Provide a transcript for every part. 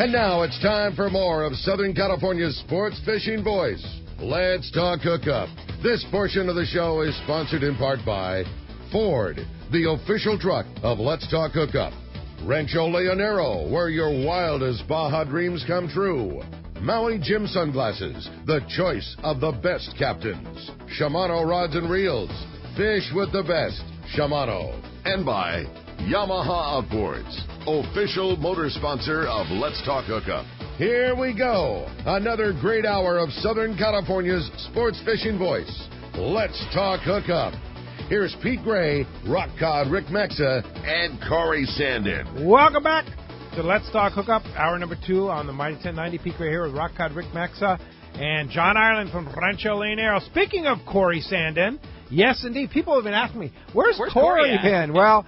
And now it's time for more of Southern California's sports fishing voice. Let's talk hookup. This portion of the show is sponsored in part by Ford, the official truck of Let's Talk Hookup. Rancho Leonero, where your wildest Baja dreams come true. Maui Jim Sunglasses, the choice of the best captains. Shimano Rods and Reels, fish with the best. Shimano. And by Yamaha Outboards, official motor sponsor of Let's Talk Hookup. Here we go. Another great hour of Southern California's sports fishing voice. Let's Talk Hookup. Here's Pete Gray, Rock Cod Rick Mexa, and Corey Sandin. Welcome back to Let's Talk Hookup, hour number 2 on the Mighty 1090. Pete Gray here with Rock Cod Rick Mexa and John Ireland from Rancho Leonero. Speaking of Corey Sandin, yes, indeed. People have been asking me, where's Corey been? Well,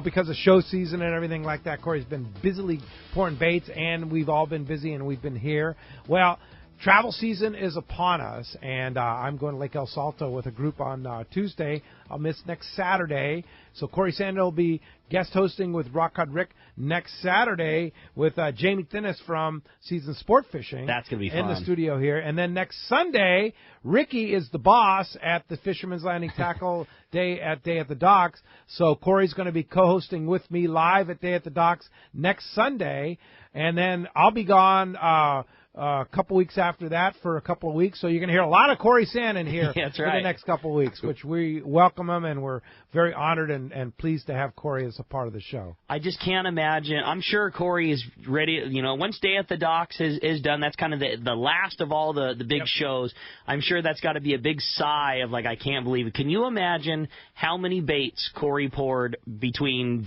because of show season and everything like that, Corey's been busily pouring baits, and we've all been busy, and we've been here. Well, travel season is upon us, and I'm going to Lake El Salto with a group on Tuesday. I'll miss next Saturday. So Corey Sandin will be guest hosting with Rock Cod Rick next Saturday with Jamie Thinnis from Season Sport Fishing. That's going to be fun. In the studio here. And then next Sunday, Ricky is the boss at the Fisherman's Landing Tackle Day at the Docks. So Corey's going to be co-hosting with me live at Day at the Docks next Sunday. And then I'll be gone a couple weeks after that for a couple of weeks. So you're going to hear a lot of Corey Sandin here That's for right. the next couple of weeks, which we welcome him, and we're very honored and pleased to have Corey as a part of the show. I just can't imagine. I'm sure Corey is ready. Once Day at the Docks is done, that's kind of the last of all the big shows. I'm sure that's got to be a big sigh of, I can't believe it. Can you imagine how many baits Corey poured between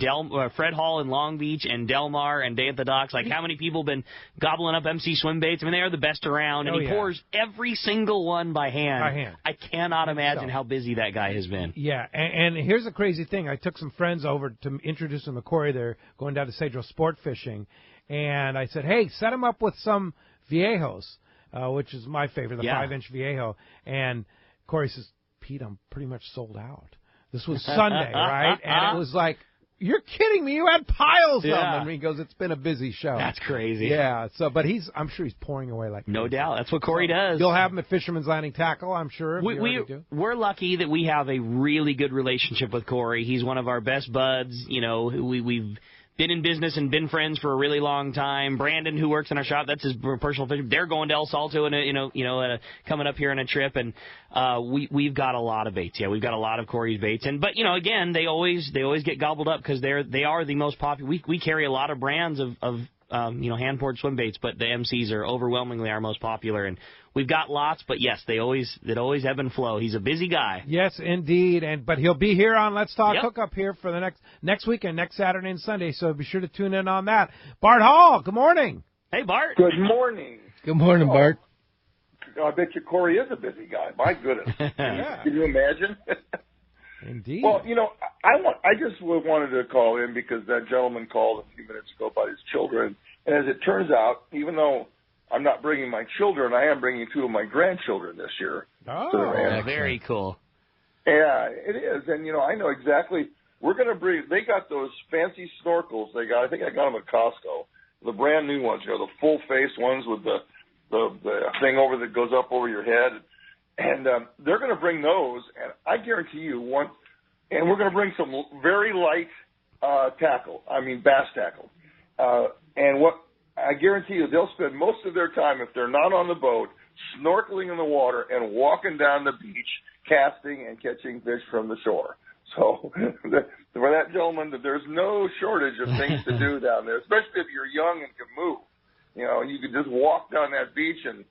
Fred Hall in Long Beach and Del Mar and Day at the Docks? How many people have been gobbling up MC swim baits? I mean, they are the best around, and he pours every single one by hand. I cannot imagine how busy that guy has been. Yeah, and here's the crazy thing. I took some friends over to introduce them to Corey. They're going down to Cedro Sport Fishing, and I said, hey, set him up with some Viejos, which is my favorite, the 5-inch Viejo. And Corey says, Pete, I'm pretty much sold out. This was Sunday, right? And it was like, you're kidding me. You had piles of them. And he goes, it's been a busy show. That's crazy. Yeah. So, but I'm sure he's pouring away like no doubt. That's what Corey does. You'll have him at Fisherman's Landing Tackle, I'm sure. We're lucky that we have a really good relationship with Corey. He's one of our best buds. We've been in business and been friends for a really long time. Brandon, who works in our shop, that's his personal fishing. They're going to El Salto and coming up here on a trip, and we've got a lot of baits. Yeah, we've got a lot of Corey's baits, but again, they always get gobbled up because they are the most popular. We carry a lot of brands of hand poured swim baits, but the MCs are overwhelmingly our most popular, and we've got lots, but yes, they always ebb and flow. He's a busy guy. Yes, indeed, but he'll be here on Let's Talk Hookup here for the next weekend, next Saturday and Sunday, so be sure to tune in on that. Bart Hall, good morning. Hey, Bart. Good morning. Good morning, Bart. I bet you Corey is a busy guy. My goodness. Can you imagine? Indeed. Well, I just wanted to call in because that gentleman called a few minutes ago about his children. And as it turns out, even though I'm not bringing my children, I am bringing 2 of my grandchildren this year. Oh, very cool. Yeah, it is. And, I know exactly. We're going to bring, they got those fancy snorkels I think I got them at Costco. The brand new ones, the full face ones with the thing that goes up over your head. And they're going to bring those, and I guarantee you and we're going to bring some very light tackle, bass tackle. And what I guarantee you, they'll spend most of their time, if they're not on the boat, snorkeling in the water and walking down the beach, casting and catching fish from the shore. So for that gentleman, there's no shortage of things to do down there, especially if you're young and can move. You can just walk down that beach and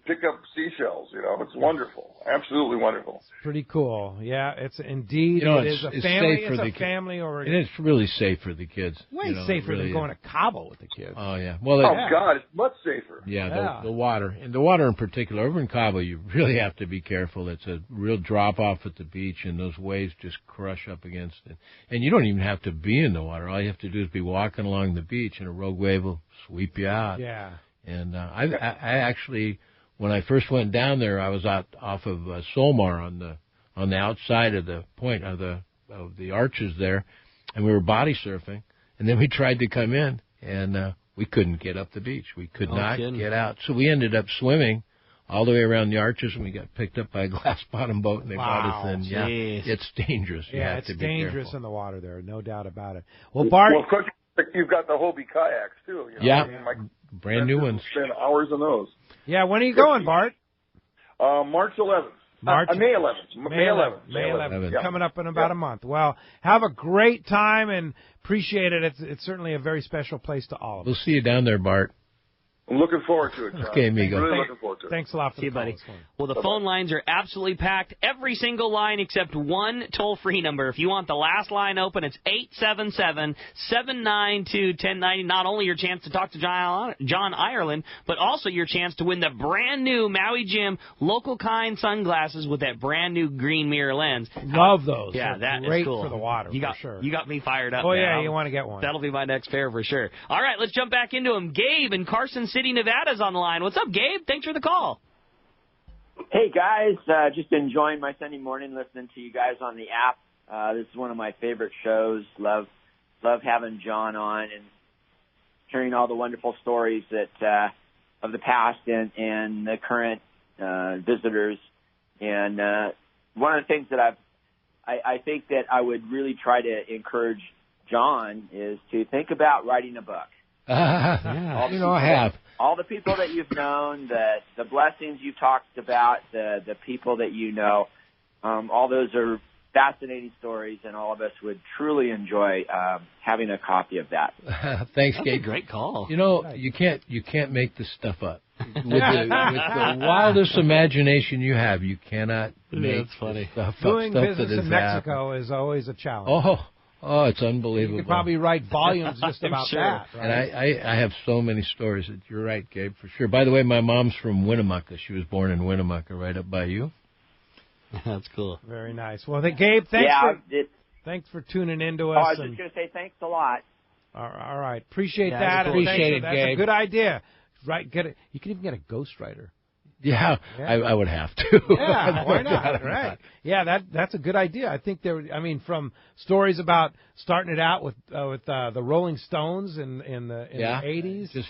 pick up seashells. It's wonderful, absolutely wonderful. It's pretty cool. Yeah, it's indeed. It is a it's family. Safe for it's a family, and it's really safe for the kids. Way safer than going to Cabo with the kids. Oh yeah. Well, God, it's much safer. Yeah, the water, and the water in particular. Over in Cabo, you really have to be careful. It's a real drop off at the beach, and those waves just crush up against it. And you don't even have to be in the water. All you have to do is be walking along the beach, and a rogue wave will sweep you out. Yeah. And I actually, when I first went down there, I was out off of Solmar on the outside of the point of the arches there, and we were body surfing. And then we tried to come in, and we couldn't get up the beach. We could not kidding. get out. So we ended up swimming all the way around the arches, and we got picked up by a glass bottom boat, and they brought us in. Yeah, it's dangerous. You have it's to be dangerous careful. in the water there, no doubt about it. Well, Bart. Well, of course, you've got the Hobie kayaks too. You know? Yeah, I mean, my brand new ones. Spend hours on those. Yeah, when are you going, Bart? March 11th. May 11th. May 11th. May 11th. Yeah. Coming up in about a month. Well, have a great time and appreciate it. It's certainly a very special place to all of us. We'll see you down there, Bart. I'm looking forward to it, John. Okay, amigo. Really looking forward to it. Thanks a lot for See the you, call. buddy. It's fun. Well, the phone lines are absolutely packed. Every single line except one toll-free number. If you want the last line open, it's 877-792-1090. Not only your chance to talk to John Ireland, but also your chance to win the brand-new Maui Jim Local Kind sunglasses with that brand-new green mirror lens. Love those. Yeah, They're that great is cool. for the water, You got, for sure. You got me fired up Oh, now. yeah, you want to get one. That'll be my next pair for sure. All right, let's jump back into him. Gabe in Carson City, Nevada's on the line. What's up, Gabe? Thanks for the call. Hey, guys. Just enjoying my Sunday morning listening to you guys on the app. This is one of my favorite shows. Love having John on and hearing all the wonderful stories that of the past and the current visitors. And one of the things that I think that I would really try to encourage John is to think about writing a book. I have. All the people that you've known, the blessings you've talked about, the people that you know, all those are fascinating stories, and all of us would truly enjoy having a copy of that. Thanks, That's Gabe. a great call. You know, you can't make this stuff up. With the wildest imagination you have, you cannot make that's funny. Stuff Doing up. business Stuff that in Mexico is always a challenge. Oh, it's unbelievable. You could probably write volumes just about sure. that. Right? And I have so many stories. You're right, Gabe, for sure. By the way, my mom's from Winnemucca. She was born in Winnemucca, right up by you. That's cool. Very nice. Well, Gabe, thanks for tuning in to us. I was just going to say thanks a lot. All right. Appreciate Yeah, that. appreciate it, That's Gabe. a good idea. Right? You can even get a ghostwriter. Yeah, Yeah. I would have to. Yeah, why not? Right? Yeah, that's a good idea. I think from stories about starting it out with the Rolling Stones in the 80s, just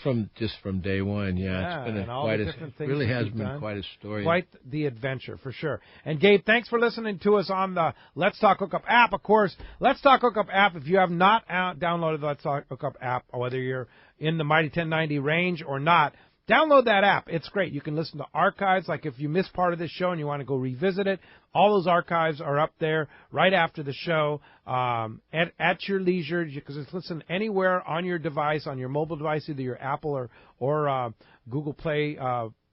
from day one. Yeah, it's been and all the different things really that has you've been done. quite a story. Quite the adventure, for sure. And, Gabe, thanks for listening to us on the Let's Talk Hookup app. Of course, Let's Talk Hookup app, if you have not downloaded the Let's Talk Hookup app, whether you're in the Mighty 1090 range or not, download that app. It's great. You can listen to archives. Like if you missed part of this show and you want to go revisit it, all those archives are up there right after the show at your leisure. You can just listen anywhere on your device, on your mobile device, either your Apple or Google Play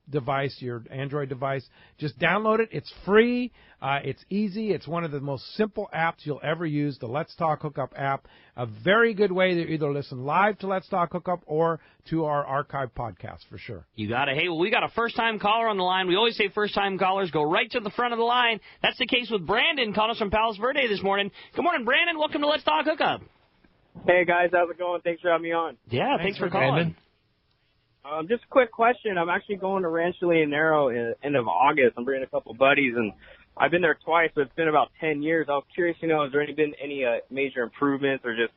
device, your Android device. Just download it. It's free. It's easy. It's one of the most simple apps you'll ever use, the Let's Talk Hookup app. A very good way to either listen live to Let's Talk Hookup or to our archive podcast, for sure. You got it. Hey, well, we got a first-time caller on the line. We always say first-time callers go right to the front of the line. That's the case with Brandon calling us from Palos Verde this morning. Good morning, Brandon. Welcome to Let's Talk Hookup. Hey, guys. How's it going? Thanks for having me on. Yeah, thanks for calling. Brandon. Just a quick question. I'm actually going to Rancho Leonero end of August. I'm bringing a couple buddies, and I've been there twice, but it's been about 10 years. I was curious, has there been any major improvements or just,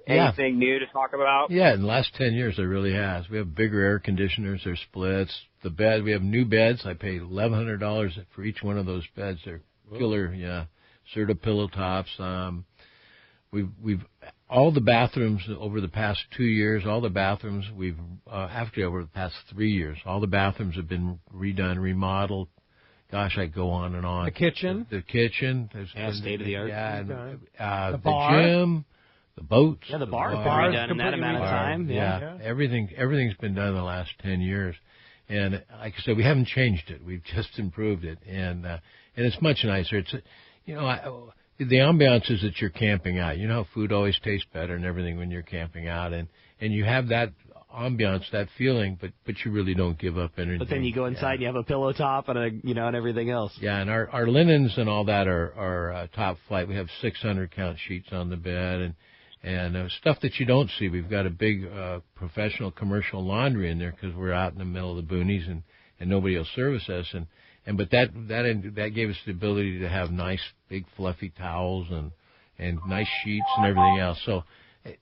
anything new to talk about? Yeah, in the last 10 years, there really has. We have bigger air conditioners. There's splits. The bed, we have new beds. I pay $1,100 for each one of those beds. They're killer, Serta pillow tops. We've all the bathrooms over the past 2 years, all the bathrooms actually over the past 3 years, all the bathrooms have been redone, remodeled. Gosh, I go on and on. The kitchen. The kitchen. State of the art. Yeah, and, the bar. The gym, the boats. Yeah, the bar has been bar's redone in that amount of time. Yeah. Everything's been done in the last 10 years. And like I said, we haven't changed it. We've just improved it. And it's much nicer. It's, the ambiance is that you're camping out. You know how food always tastes better and everything when you're camping out. And you have that ambiance, that feeling, but you really don't give up anything. But then you go inside and you have a pillow top and and everything else. Yeah, and our linens and all that are top flight. We have 600 count sheets on the bed and stuff that you don't see. We've got a big professional commercial laundry in there because we're out in the middle of the boonies and nobody will service us. But that gave us the ability to have nice big fluffy towels and nice sheets and everything else. So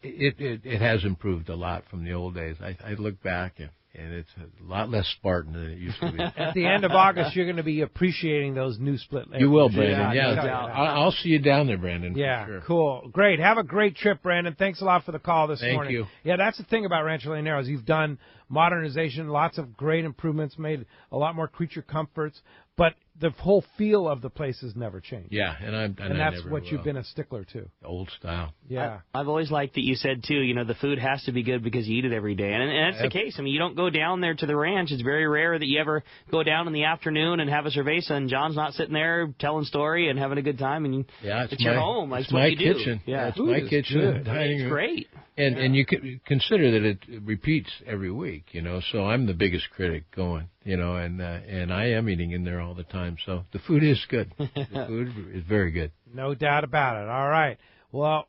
It has improved a lot from the old days. I look back and it's a lot less Spartan than it used to be. At the end of August, you're going to be appreciating those new split layers. You will, Brandon. Yeah, I'll see you down there, Brandon. Yeah, for sure. cool. Great. Have a great trip, Brandon. Thanks a lot for the call this morning. Thank you. Yeah, that's the thing about Rancho Leonero is you've done modernization, lots of great improvements, made a lot more creature comforts, but the whole feel of the place has never changed. Yeah, and that's what you've been a stickler to. Old style. Yeah. I've always liked that you said, too, the food has to be good because you eat it every day. And that's the case. I mean, you don't go down there to the ranch. It's very rare that you ever go down in the afternoon and have a cerveza and John's not sitting there telling story and having a good time. And it's your home. It's my what you kitchen. do. Yeah, it's my kitchen. And dining room. It's great. And you consider that it repeats every week, so I'm the biggest critic going, and I am eating in there all the time. So the food is good. The food is very good. No doubt about it. All right. Well,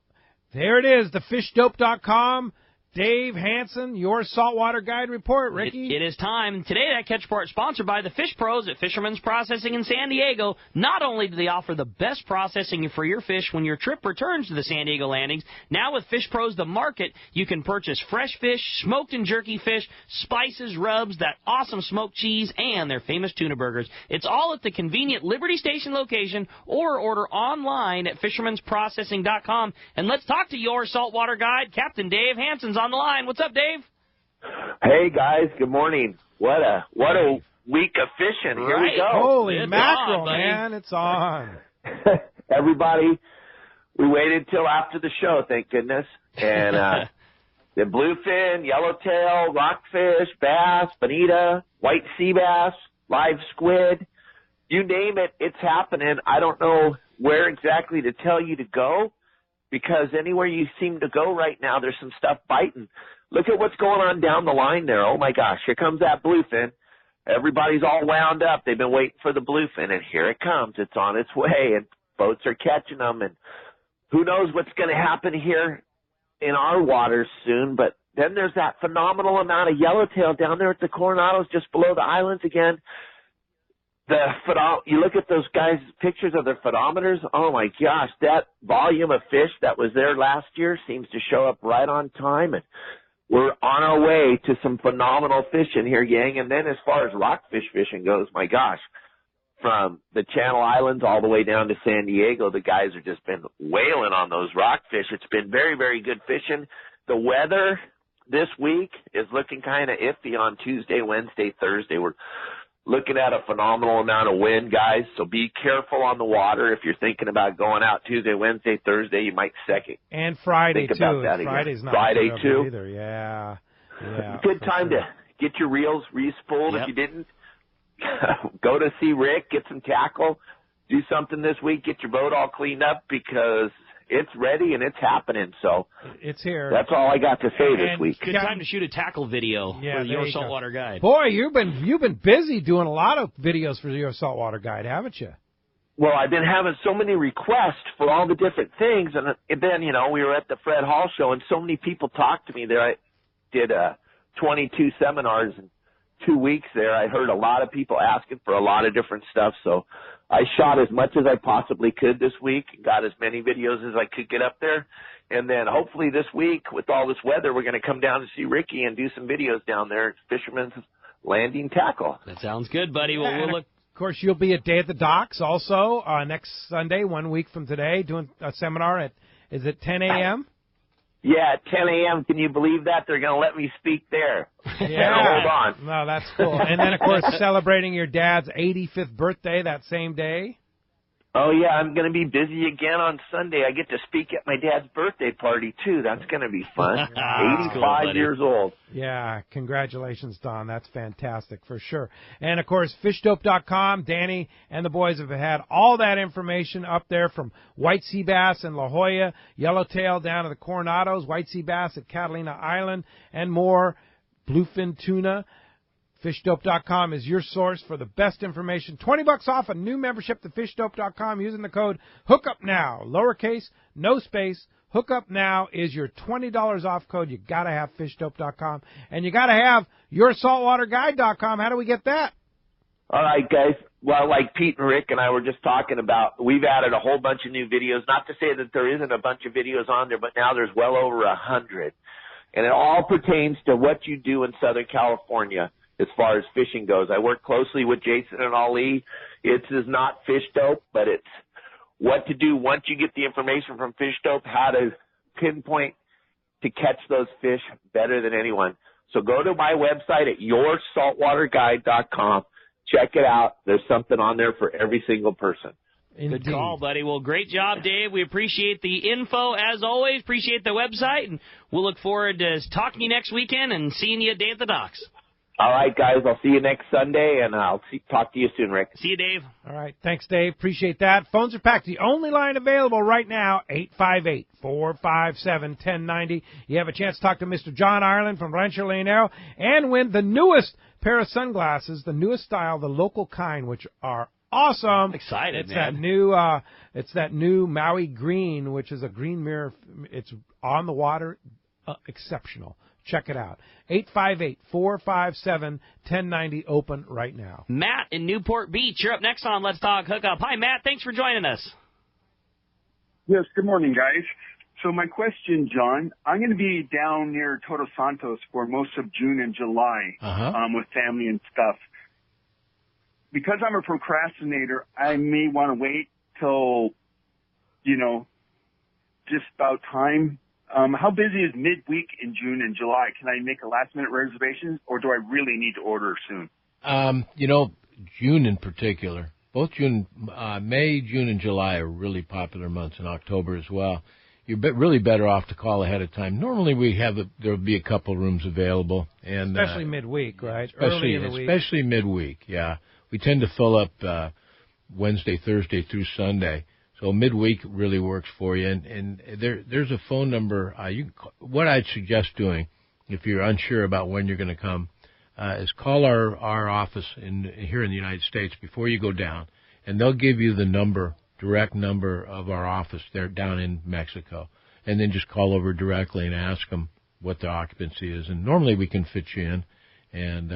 there it is, thefishdope.com. Dave Hansen, your saltwater guide report. Ricky? It is time. Today, that catch report is sponsored by the Fish Pros at Fisherman's Processing in San Diego. Not only do they offer the best processing for your fish when your trip returns to the San Diego landings, now with Fish Pros The Market, you can purchase fresh fish, smoked and jerky fish, spices, rubs, that awesome smoked cheese, and their famous tuna burgers. It's all at the convenient Liberty Station location or order online at fishermansprocessing.com. And let's talk to your saltwater guide, Captain Dave Hansen's on the line. What's up, Dave? Hey guys, good morning. What a week of fishing. Here we go. Holy It's mackerel, on, buddy. man. It's on. Everybody, we waited till after the show, thank goodness. And the bluefin, yellowtail, rockfish, bass, bonita, white sea bass, live squid, you name it, it's happening. I don't know where exactly to tell you to go, because anywhere you seem to go right now, there's some stuff biting. Look at what's going on down the line there. Oh, my gosh, here comes that bluefin. Everybody's all wound up. They've been waiting for the bluefin, and here it comes. It's on its way, and boats are catching them. And who knows what's going to happen here in our waters soon. But then there's that phenomenal amount of yellowtail down there at the Coronados just below the islands again. You look at those guys' pictures of their photometers. Oh, my gosh, that volume of fish that was there last year seems to show up right on time. And we're on our way to some phenomenal fishing here, gang. And then as far as rockfish fishing goes, my gosh, from the Channel Islands all the way down to San Diego, the guys have just been whaling on those rockfish. It's been very, very good fishing. The weather this week is looking kind of iffy on Tuesday, Wednesday, Thursday. We're looking at a phenomenal amount of wind, guys, so be careful on the water. If you're thinking about going out Tuesday, Wednesday, Thursday, you might second. And Friday, think too. about that Friday's again. not Friday, terrible too. either. Yeah. Good time to get your reels re-spooled. Yep. If you didn't. Go to see Rick, get some tackle, do something this week, get your boat all cleaned up, because it's ready and it's happening. So it's here. That's all I got to say this week. Good time to shoot a tackle video for your saltwater guide. Boy, you've been busy doing a lot of videos for your saltwater guide, haven't you? Well, I've been having so many requests for all the different things, and then, we were at the Fred Hall show, and so many people talked to me there. I did 22 seminars in 2 weeks there. I heard a lot of people asking for a lot of different stuff, so I shot as much as I possibly could this week, got as many videos as I could get up there, and then hopefully this week, with all this weather, we're going to come down to see Ricky and do some videos down there at Fisherman's Landing Tackle. That sounds good, buddy. Well, we'll look. Of course, you'll be at Day at the Docks also next Sunday, 1 week from today, doing a seminar at, is it 10 a.m.? Yeah, at 10 a.m. Can you believe that? They're going to let me speak there. Yeah. Hold on. No, that's cool. And then, of course, celebrating your dad's 85th birthday that same day. Oh, yeah, I'm going to be busy again on Sunday. I get to speak at my dad's birthday party, too. That's going to be fun. 85 cool, years old. Yeah, congratulations, Don. That's fantastic for sure. And, of course, fishdope.com. Danny and the boys have had all that information up there, from white sea bass in La Jolla, yellowtail down to the Coronados, white sea bass at Catalina Island, and more, bluefin tuna. Fishdope.com is your source for the best information. $20 off a new membership to fishdope.com using the code HOOKUPNOW. Lowercase, no space. HOOKUPNOW is your $20 off code. You got to have fishdope.com. And you got to have yoursaltwaterguide.com. How do we get that? All right, guys. Well, like Pete and Rick and I were just talking about, we've added a whole bunch of new videos. Not to say that there isn't a bunch of videos on there, but now there's well over 100. And it all pertains to what you do in Southern California as far as fishing goes. I work closely with Jason and Ali. It's not Fish Dope, but it's what to do once you get the information from Fish Dope, how to pinpoint to catch those fish better than anyone. So go to my website at yoursaltwaterguide.com. Check it out. There's something on there for every single person. Indeed. Good call, buddy. Well, great job, Dave. We appreciate the info, as always. Appreciate the website, and we'll look forward to talking to you next weekend and seeing you at Day at the Docks. All right, guys. I'll see you next Sunday, and I'll talk to you soon, Rick. See you, Dave. All right. Thanks, Dave. Appreciate that. Phones are packed. The only line available right now, 858-457-1090. You have a chance to talk to Mr. John Ireland from Rancho Leonero and win the newest pair of sunglasses, the newest style, the local kind, which are awesome. I'm excited, it's man. It's that new Maui green, which is a green mirror. It's on the water, exceptional. Check it out. 858-457-1090, open right now. Matt in Newport Beach, you're up next on Let's Talk Hookup. Hi, Matt. Thanks for joining us. Yes, good morning, guys. So my question, John, I'm going to be down near Todos Santos for most of June and July with family and stuff. Because I'm a procrastinator, I may want to wait till, just about time. How busy is midweek in June and July? Can I make a last-minute reservation, or do I really need to order soon? June in particular, both May, June, and July are really popular months, and October as well. You're really better off to call ahead of time. Normally, there'll be a couple rooms available, and especially midweek, right? Early in the week. Especially midweek, yeah. We tend to fill up Wednesday, Thursday through Sunday. So midweek really works for you, and there's a phone number. What I'd suggest doing, if you're unsure about when you're going to come, is call our office here in the United States before you go down, and they'll give you the direct number of our office there down in Mexico, and then just call over directly and ask them what the occupancy is, and normally we can fit you in, and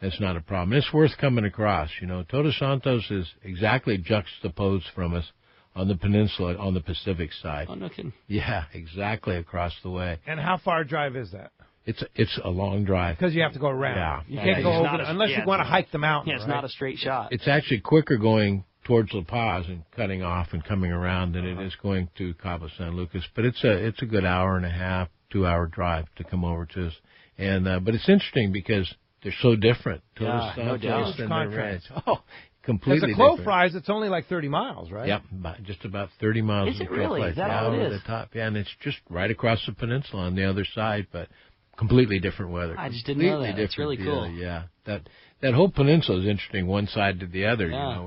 that's not a problem. It's worth coming across. Todos Santos is exactly juxtaposed from us on the peninsula, on the Pacific side. Oh, no kidding. Yeah, exactly across the way. And how far a drive is that? It's a long drive. Because you have to go around. Yeah. You can't go over unless you want to hike the mountain. Yeah, it's not a straight shot. It's actually quicker going towards La Paz and cutting off and coming around than it is going to Cabo San Lucas. But it's a good hour and a half, 2-hour drive to come over to us. And but it's interesting because they're so different. Yeah, no doubt. And oh, completely different. different. Fries, it's only like 30 miles, right? Yep, just about 30 miles. Is it really? Is that all it is? The top. Yeah, and it's just right across the peninsula on the other side, but completely different weather. I just didn't know that. It's really cool. Yeah, that whole peninsula is interesting, one side to the other. Yeah.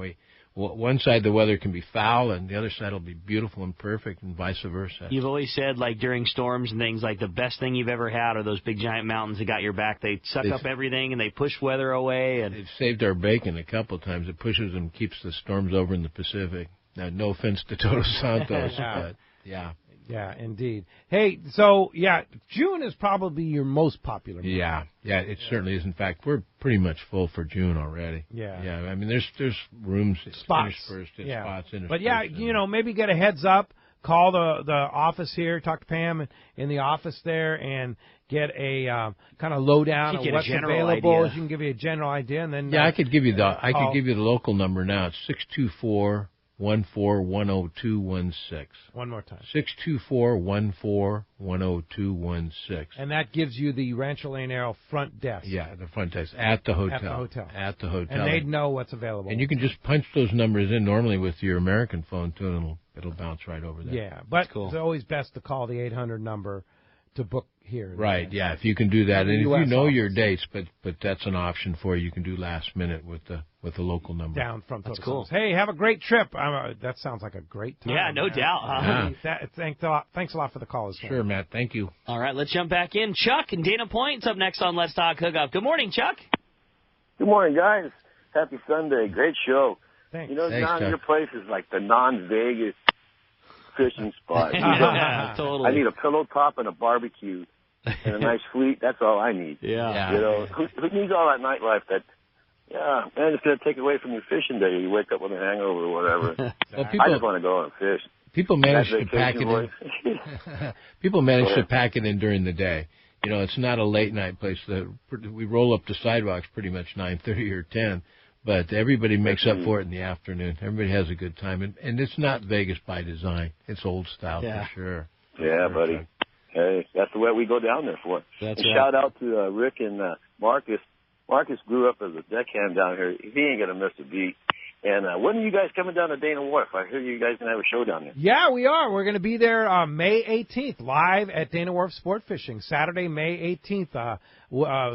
One side the weather can be foul, and the other side will be beautiful and perfect, and vice versa. You've always said, like, during storms and things, like, the best thing you've ever had are those big giant mountains that got your back. They suck up everything, and they push weather away. And they've saved our bacon a couple of times. It pushes and keeps the storms over in the Pacific. Now, no offense to Todos Santos, but, yeah. Yeah, indeed. Hey, so, June is probably your most popular month. Yeah, it certainly is. In fact, we're pretty much full for June already. Yeah. I mean, there's rooms spots interspersed. But, maybe get a heads up. Call the office here, talk to Pam in the office there, and get a kind of lowdown of what's available. She can give you a general idea, and then I could give you the local number now. It's 624-14-10216. One more time. 624-14-10216. And that gives you the Rancho Leonero front desk. Yeah, the front desk at the hotel. At the hotel. And they'd know what's available. And you can just punch those numbers in normally with your American phone too, and it'll bounce right over there. Yeah, but it's always best to call the 800 number to book here. Right, yeah, if you can do that. And if you know your dates, but that's an option for you. You can do last minute with the local number. Down from That's cool. Hey, have a great trip. That sounds like a great time. Yeah, no doubt. Thanks a lot for the call. Sure, Matt. Thank you. All right, let's jump back in. Chuck in Dana Point's up next on Let's Talk Hookup. Good morning, Chuck. Good morning, guys. Happy Sunday. Great show. Thanks. John, your place is like the non-Vegas fishing spot. Totally. I need a pillow top and a barbecue and a nice fleet. That's all I need. Yeah. Who needs all that nightlife that Yeah, and it's going to take away from your fishing day. You wake up with a hangover or whatever. Well, I just want to go and fish. People manage to pack it voice. in. People manage to pack it in during the day. You know, it's not a late night place. We roll up the sidewalks pretty much 9:30 or 10, but everybody makes up for it in the afternoon. Everybody has a good time, and it's not Vegas by design. It's old style for sure. Yeah, buddy. Hey, that's what we go down there for. That's and right. Shout out to Rick and Marcus. Marcus grew up as a deckhand down here. He ain't gonna miss a beat. And when are you guys coming down to Dana Wharf? I hear you guys gonna have a show down there. Yeah, we are. We're going to be there May 18th, live at Dana Wharf Sport Fishing, Saturday, May 18th,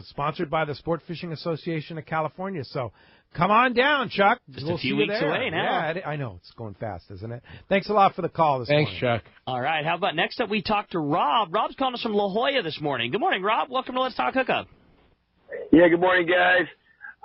sponsored by the Sport Fishing Association of California. So come on down, Chuck. Just we'll a few see you weeks there. away now. Yeah, I know. It's going fast, isn't it? Thanks a lot for the call this morning. Thanks, Chuck. All right, how about next up we talk to Rob. Rob's calling us from La Jolla this morning. Good morning, Rob. Welcome to Let's Talk Hookup. Yeah, good morning, guys.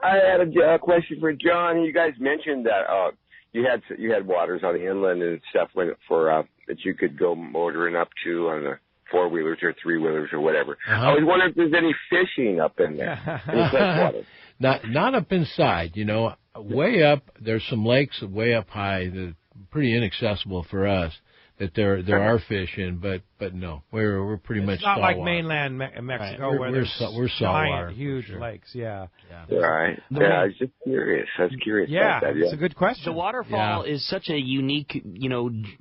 I had a question for John. You guys mentioned that you had waters on the inland and stuff for that you could go motoring up to on the 4-wheelers or 3-wheelers or whatever. I was wondering if there's any fishing up in there. Any freshwater. Not up inside. You know, way up there's some lakes way up high that are pretty inaccessible for us. That there are fish in, but no, we're pretty much It's not saltwater. like mainland Mexico Right. where We're there's saltwater, giant, huge for sure. lakes. Yeah. Right. Yeah, I was just curious. I was curious about that. It's a good question. The waterfall is such a unique,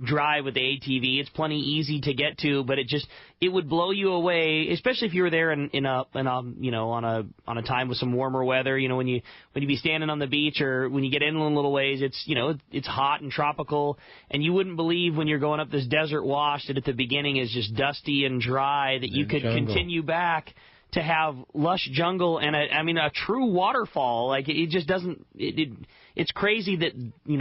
drive with the ATV. It's plenty easy to get to, but it would blow you away, especially if you were there on a time with some warmer weather. You know, when you be standing on the beach or when you get inland a little ways, it's hot and tropical, and you wouldn't believe when you're going up this desert wash that at the beginning is just dusty and dry, that you could continue back to have lush jungle and a true waterfall. Like it just doesn't. It's crazy that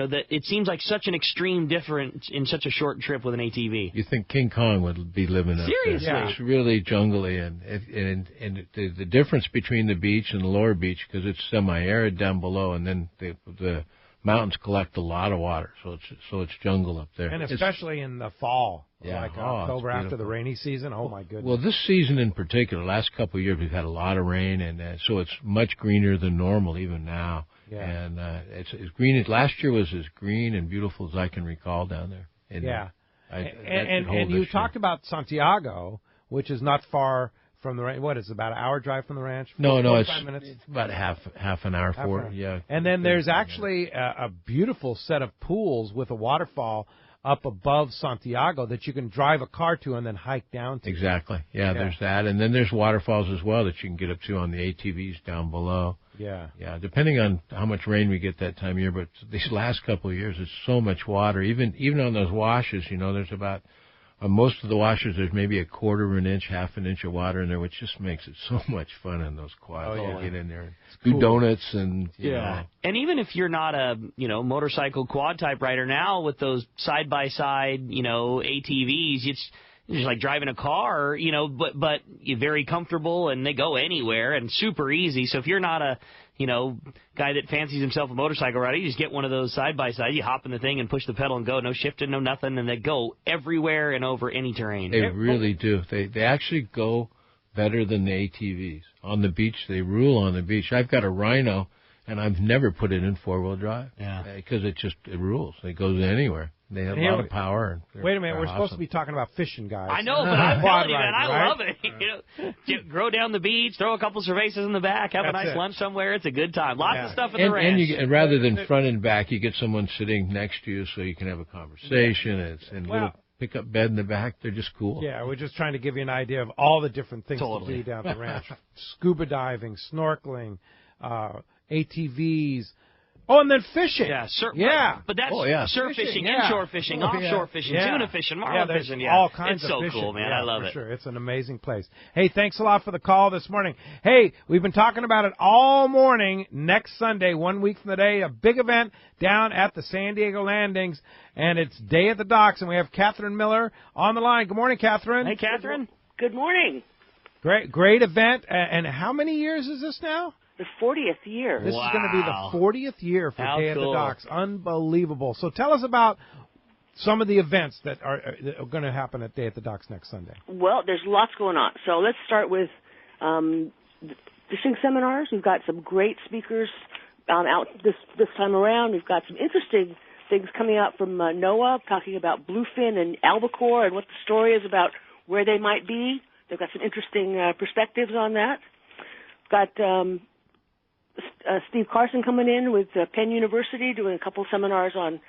that it seems like such an extreme difference in such a short trip with an ATV. You think King Kong would be living up Seriously. there? Yeah. It's really jungly, and the difference between the beach and the lower beach, because it's semi-arid down below, and then the mountains collect a lot of water, so it's jungle up there. And especially in the fall, like it's October after the beautiful. rainy season. Oh my goodness! Well, this season in particular, last couple of years, we've had a lot of rain, and so it's much greener than normal even now. Yeah. And it's as green as last year was as green and beautiful as I can recall down there. And, and you talked about Santiago, which is not far from the ranch. What is it, about an hour drive from the ranch? No, it's minutes? about half an hour for it. Yeah. And then there's actually a beautiful set of pools with a waterfall up above Santiago that you can drive a car to and then hike down to. Exactly. Yeah, there's that. And then there's waterfalls as well that you can get up to on the ATVs down below. Yeah. Yeah, depending on how much rain we get that time of year. But these last couple of years, it's so much water. Even on those washes, there's about, on most of the washes, there's maybe a quarter of an inch, half an inch of water in there, which just makes it so much fun on those quads. You get in there and do donuts and, you know. And even if you're not a, motorcycle quad type rider now with those side-by-side, ATVs, it's just like driving a car, but you're very comfortable and they go anywhere and super easy. So if you're not a, guy that fancies himself a motorcycle rider, you just get one of those side-by-side, you hop in the thing and push the pedal and go, no shifting, no nothing, and they go everywhere and over any terrain. They really do. They actually go better than the ATVs. On the beach, they rule on the beach. I've got a Rhino, and I've never put it in four-wheel drive. Because it rules. It goes anywhere. They have a lot of power. Wait a minute, we're supposed to be talking about fishing, guys. I know, but I'm telling you, man, I right? love it. Grow down the beach, throw a couple cervezas in the back, have a nice lunch somewhere. It's a good time. Lots of stuff at the ranch. And rather than front and back, you get someone sitting next to you so you can have a conversation. And little pick-up bed in the back. They're just cool. Yeah, we're just trying to give you an idea of all the different things to do down at the ranch. Scuba diving, snorkeling, ATVs. Oh, and then fishing. Yeah. But that's surf fishing, inshore fishing, offshore fishing, tuna fishing, marlin fishing. All kinds of fishing. It's so cool, man. I love it. Sure. It's an amazing place. Hey, thanks a lot for the call this morning. Hey, we've been talking about it all morning. Next Sunday, 1 week from today, a big event down at the San Diego Landings, and it's Day at the Docks, and we have Catherine Miller on the line. Good morning, Catherine. Hey, Catherine. Good morning. Great event. And how many years is this now? The 40th year. This is going to be the 40th year for Day at the Docks. Unbelievable. So tell us about some of the events that are going to happen at Day at the Docks next Sunday. Well, there's lots going on. So let's start with fishing seminars. We've got some great speakers out this time around. We've got some interesting things coming out from NOAA, talking about bluefin and albacore and what the story is about where they might be. They've got some interesting perspectives on that. Got Steve Carson coming in with Penn University, doing a couple seminars on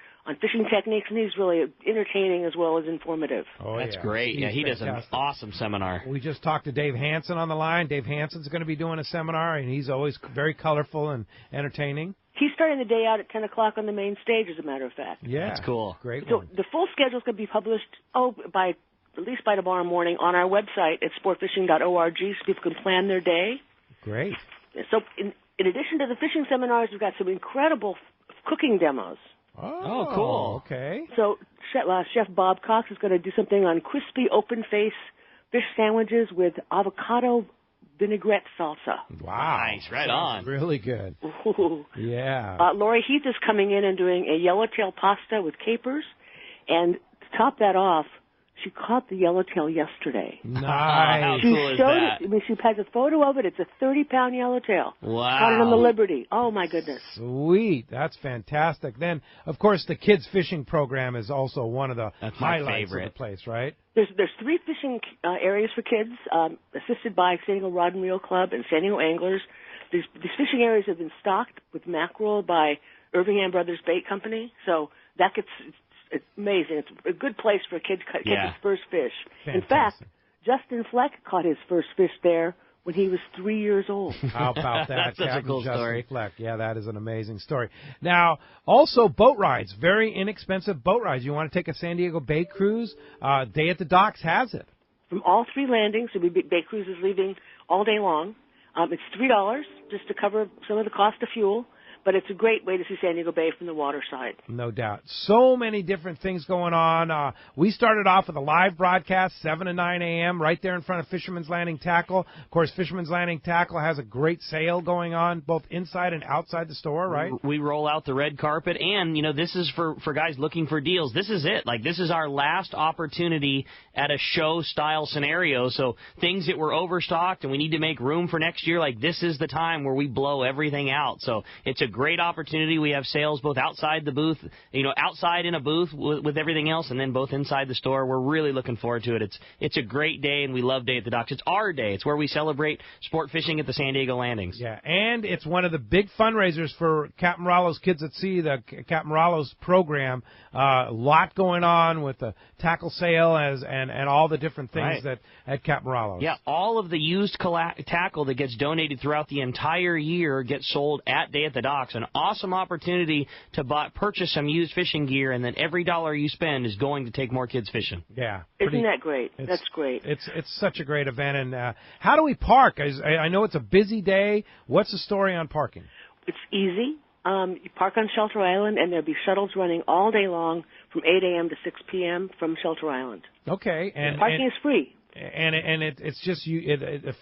fishing techniques, and he's really entertaining as well as informative. Oh, that's great. He's he fantastic. does an awesome seminar. We just talked to Dave Hansen on the line. Dave Hansen's going to be doing a seminar, and he's always very colorful and entertaining. He's starting the day out at 10 o'clock on the main stage, as a matter of fact. Yeah. That's cool. Great So one. the full schedule is going to be published, at least by tomorrow morning on our website at sportfishing.org, so people can plan their day. Great. So in addition to the fishing seminars, we've got some incredible cooking demos. Oh, cool. Okay. So Chef Bob Cox is going to do something on crispy open-face fish sandwiches with avocado vinaigrette salsa. Wow. Nice. Right on. Really good. Ooh. Yeah. Lori Heath is coming in and doing a yellowtail pasta with capers. And to top that off, she caught the yellowtail yesterday. Nice. How cool is that? It. I mean, she has a photo of it. It's a 30-pound yellowtail. Wow. Caught it on the Liberty. Oh, my goodness. Sweet. That's fantastic. Then, of course, the kids' fishing program is also one of the highlights of the place, right? There's 3 fishing areas for kids, assisted by San Diego Rod and Reel Club and San Diego Anglers. These fishing areas have been stocked with mackerel by Irvingham Brothers Bait Company, so that gets... It's amazing. It's a good place for a kid to catch his first fish. Fantastic. In fact, Justin Fleck caught his first fish there when he was 3 years old. How about that? That's such a cool Justin story. Fleck. Yeah, that is an amazing story. Now, also boat rides, very inexpensive boat rides. You want to take a San Diego Bay cruise? Day at the Docks has it. From all 3 landings, so Bay Cruise is leaving all day long. It's $3 just to cover some of the cost of fuel. But it's a great way to see San Diego Bay from the water side. No doubt. So many different things going on. We started off with a live broadcast, 7 to 9 a.m., right there in front of Fisherman's Landing Tackle. Of course, Fisherman's Landing Tackle has a great sale going on, both inside and outside the store, right? We roll out the red carpet, and, this is for guys looking for deals. This is it. This is our last opportunity at a show-style scenario. So things that were overstocked and we need to make room for next year, this is the time where we blow everything out. So it's a great opportunity. We have sales both outside the booth, outside in a booth with everything else, and then both inside the store. We're really looking forward to it. It's a great day, and we love Day at the Docks. It's our day. It's where we celebrate sport fishing at the San Diego Landings. Yeah, and it's one of the big fundraisers for Captain Rallo's Kids at Sea, the Captain Rallo's program. A lot going on with the tackle sale and all the different things that at Captain Rallo's. Yeah, all of the used tackle that gets donated throughout the entire year gets sold at Day at the Docks. An awesome opportunity to purchase some used fishing gear, and then every dollar you spend is going to take more kids fishing. Yeah. Isn't that great? That's great. It's such a great event. And how do we park? I know it's a busy day. What's the story on parking? It's easy. You park on Shelter Island, and there'll be shuttles running all day long from 8 a.m. to 6 p.m. from Shelter Island. Okay. And parking is free. And it's just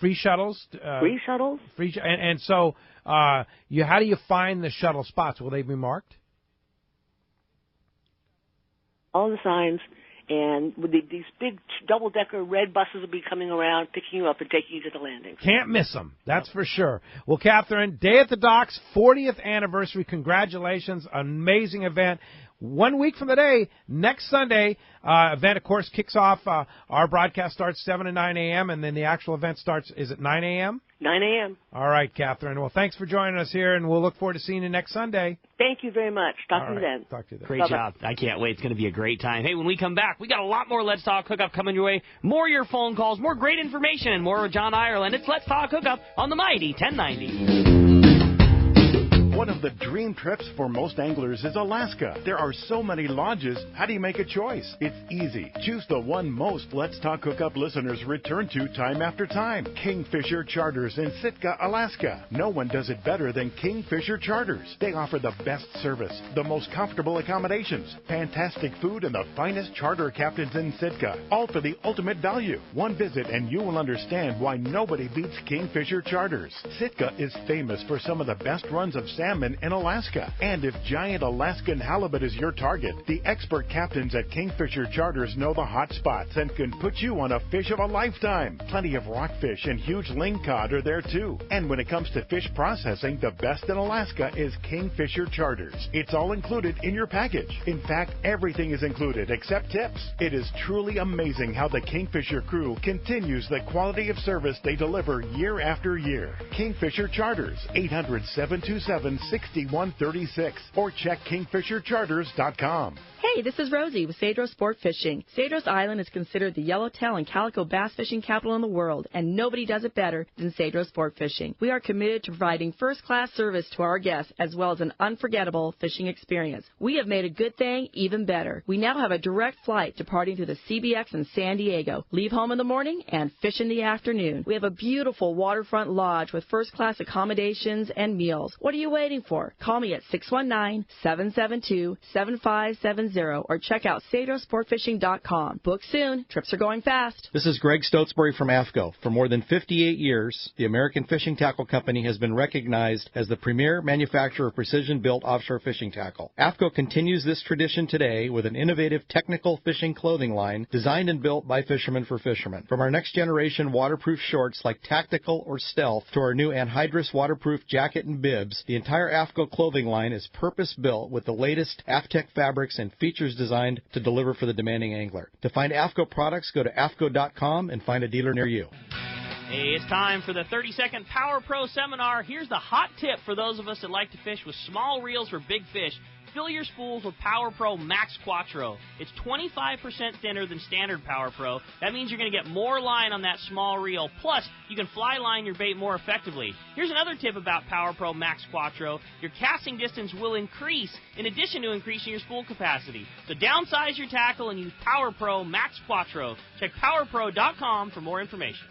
free shuttles. Free shuttles. And so how do you find the shuttle spots? Will they be marked? All the signs, and with these big double-decker red buses will be coming around, picking you up and taking you to the landing. Can't miss them. That's for sure. Well, Catherine, Day at the Docks, 40th anniversary. Congratulations. Amazing event. 1 week from today, next Sunday, event, of course, kicks off. Our broadcast starts 7 to 9 a.m., and then the actual event starts, is it 9 a.m.? 9 a.m. All right, Catherine. Well, thanks for joining us here, and we'll look forward to seeing you next Sunday. Thank you very much. Talk to you then. Talk to you then. Great job. I can't wait. It's going to be a great time. Hey, when we come back, we got a lot more Let's Talk Hookup coming your way. More of your phone calls, more great information, and more with John Ireland. It's Let's Talk Hookup on the Mighty 1090. One of the dream trips for most anglers is Alaska. There are so many lodges. How do you make a choice? It's easy. Choose the one most Let's Talk Hookup listeners return to time after time. Kingfisher Charters in Sitka, Alaska. No one does it better than Kingfisher Charters. They offer the best service, the most comfortable accommodations, fantastic food, and the finest charter captains in Sitka. All for the ultimate value. One visit and you will understand why nobody beats Kingfisher Charters. Sitka is famous for some of the best runs of salmon salmon in Alaska. And if giant Alaskan halibut is your target, the expert captains at Kingfisher Charters know the hot spots and can put you on a fish of a lifetime. Plenty of rockfish and huge lingcod are there too. And when it comes to fish processing, the best in Alaska is Kingfisher Charters. It's all included in your package. In fact, everything is included except tips. It is truly amazing how the Kingfisher crew continues the quality of service they deliver year after year. Kingfisher Charters, 800-727-6136, or check kingfishercharters.com. Hey, this is Rosie with Cedros Sport Fishing. Cedros Island is considered the yellowtail and calico bass fishing capital in the world, and nobody does it better than Cedros Sport Fishing. We are committed to providing first-class service to our guests as well as an unforgettable fishing experience. We have made a good thing even better. We now have a direct flight departing to the CBX in San Diego. Leave home in the morning and fish in the afternoon. We have a beautiful waterfront lodge with first-class accommodations and meals. What are you waiting for? Call me at 619-772-7570 or check out CedrosSportFishing.com. Book soon. Trips are going fast. This is Greg Stotesbury from AFCO. For more than 58 years, the American Fishing Tackle Company has been recognized as the premier manufacturer of precision-built offshore fishing tackle. AFCO continues this tradition today with an innovative technical fishing clothing line designed and built by fishermen for fishermen. From our next-generation waterproof shorts like Tactical or Stealth to our new anhydrous waterproof jacket and bibs, the entire AFCO clothing line is purpose-built with the latest AFTEC fabrics and features designed to deliver for the demanding angler. To find AFCO products, go to AFCO.com and find a dealer near you. Hey, it's time for the 30-second Power Pro seminar. Here's the hot tip for those of us that like to fish with small reels for big fish. Fill your spools with Power Pro Max Quattro. It's 25% thinner than standard Power Pro. That means you're going to get more line on that small reel. Plus, you can fly line your bait more effectively. Here's another tip about Power Pro Max Quattro. Your casting distance will increase in addition to increasing your spool capacity. So downsize your tackle and use Power Pro Max Quattro. Check PowerPro.com for more information.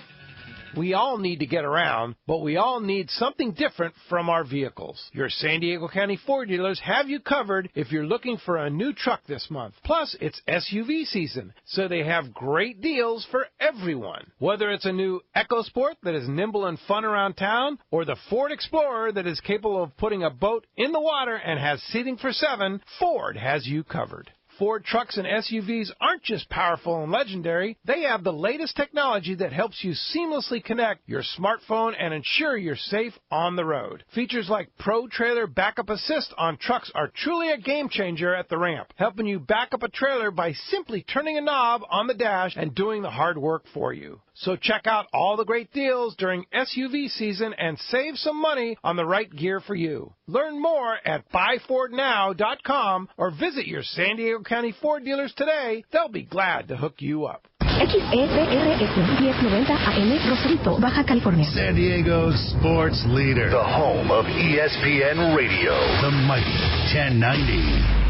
We all need to get around, but we all need something different from our vehicles. Your San Diego County Ford dealers have you covered if you're looking for a new truck this month. Plus, it's SUV season, so they have great deals for everyone. Whether it's a new EcoSport that is nimble and fun around town, or the Ford Explorer that is capable of putting a boat in the water and has seating for 7, Ford has you covered. Ford trucks and SUVs aren't just powerful and legendary. They have the latest technology that helps you seamlessly connect your smartphone and ensure you're safe on the road. Features like Pro Trailer Backup Assist on trucks are truly a game changer at the ramp, helping you back up a trailer by simply turning a knob on the dash and doing the hard work for you. So check out all the great deals during SUV season and save some money on the right gear for you. Learn more at buyfordnow.com or visit your San Diego County Ford dealers today. They'll be glad to hook you up. XEBRS 1090 AM, Rosarito, Baja California. San Diego's sports leader. The home of ESPN Radio. The mighty 1090.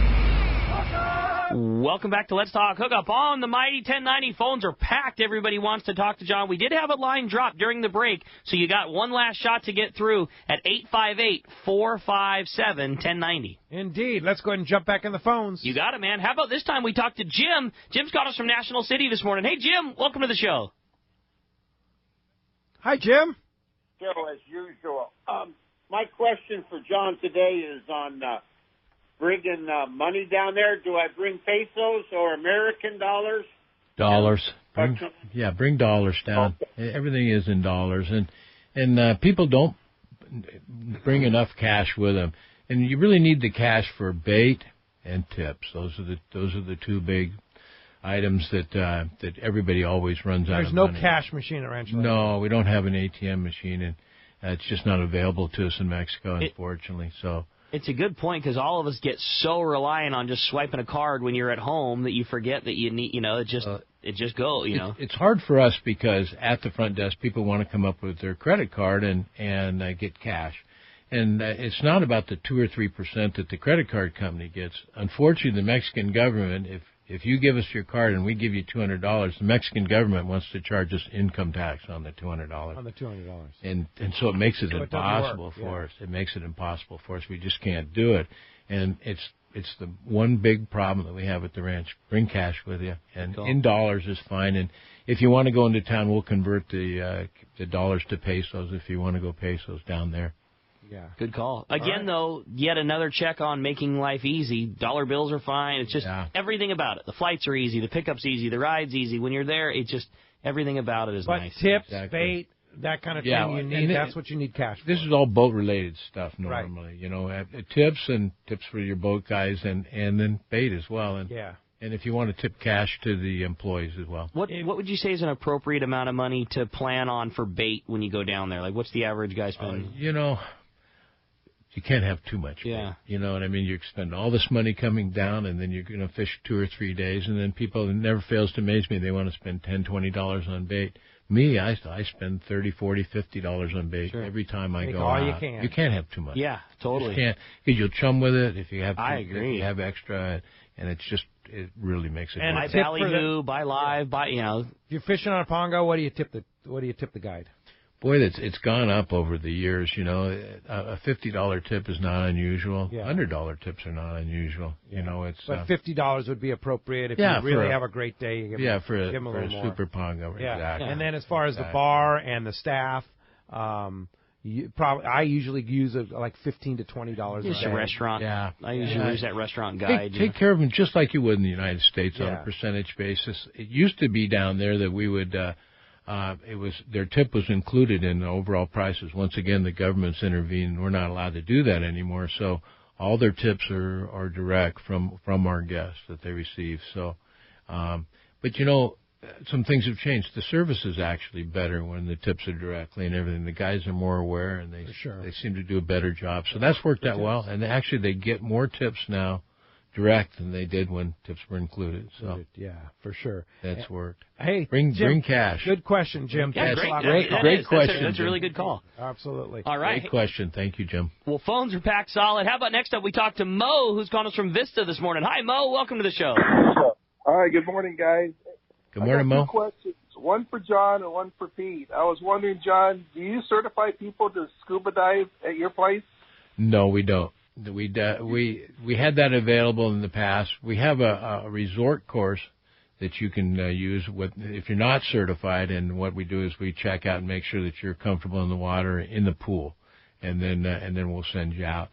Welcome back to Let's Talk Hookup on the Mighty 1090. Phones are packed. Everybody wants to talk to John. We did have a line drop during the break, so you got one last shot to get through at 858-457-1090. Indeed. Let's go ahead and jump back in the phones. You got it, man. How about this time we talked to Jim? Jim's got us from National City this morning. Hey, Jim, welcome to the show. Hi, Jim. Show as usual. My question for John today is on bringing money down there. Do I bring pesos or American dollars? Dollars. Bring dollars down. Okay. Everything is in dollars, and people don't bring enough cash with them. And you really need the cash for bait and tips. Those are the two big items that everybody always runs out of money. There's no cash machine at Rancho. No, we don't have an ATM machine, and it's just not available to us in Mexico, unfortunately. So. It's a good point because all of us get so reliant on just swiping a card when you're at home that you forget that you need, it just goes, It's hard for us because at the front desk people want to come up with their credit card and get cash. And it's not about the 2 or 3% that the credit card company gets. Unfortunately, the Mexican government, if you give us your card and we give you $200, the Mexican government wants to charge us income tax on the $200. On the $200. And so it makes it impossible for us. It makes it impossible for us. We just can't do it. And it's the one big problem that we have at the ranch. Bring cash with you, and in dollars is fine. And if you want to go into town, we'll convert the dollars to pesos if you want to go pesos down there. Yeah. Good call. Again, though, yet another check on making life easy. Dollar bills are fine. It's just everything about it. The flights are easy. The pickup's easy. The ride's easy. When you're there, it's just everything about it is but nice. Tips, bait, that kind of thing you need. That's what you need cash for. This is all boat-related stuff normally. You know, tips for your boat guys and then bait as well. And And if you want to tip cash to the employees as well. What would you say is an appropriate amount of money to plan on for bait when you go down there? Like, what's the average guy spend? You know, you can't have too much bait. You know what I mean? You spend all this money coming down, and then you're going to fish 2 or 3 days, and then people, it never fails to amaze me, they want to spend $10, $20 on bait. Me, I spend $30, $40, $50 on bait every time I go out. You can't have too much. Yeah, totally. You can't, because you'll chum with it if you have. I agree. If you have extra, and it really makes it. And buy ballyhoo, buy live, If you're fishing on a pongo, what do you tip the guide? Boy, it's gone up over the years. You know, a $50 tip is not unusual. $100 tips are not unusual. You know, it's. But $50 would be appropriate if you really have a great day. You give for a more. super pongo. Exactly. And then as far as the bar and the staff, I usually use like $15 to $20. Just a restaurant. Yeah, I usually use that restaurant guide. Take care of them just like you would in the United States on a percentage basis. It used to be down there that we would. Their tip was included in the overall prices. Once again, the government's intervened. We're not allowed to do that anymore. So all their tips are direct from our guests that they receive. So, but you know, some things have changed. The service is actually better when the tips are directly and everything. The guys are more aware, and they seem to do a better job. So that's worked out well. And actually, they get more tips now direct than they did when tips were included. So yeah, for sure. That's worked. Hey, bring cash. Good question, Jim. Yeah, great question. That's a really good call. Absolutely. All right. Great question. Thank you, Jim. Well, phones are packed solid. How about next up we talk to Mo, who's calling us from Vista this morning. Hi, Mo. Welcome to the show. Hi, good morning, guys. Good morning, Mo. 2 questions. One for John and one for Pete. I was wondering, John, do you certify people to scuba dive at your place? No, we don't. We had that available in the past. We have a resort course that you can use if you're not certified. And what we do is we check out and make sure that you're comfortable in the water in the pool, and then we'll send you out.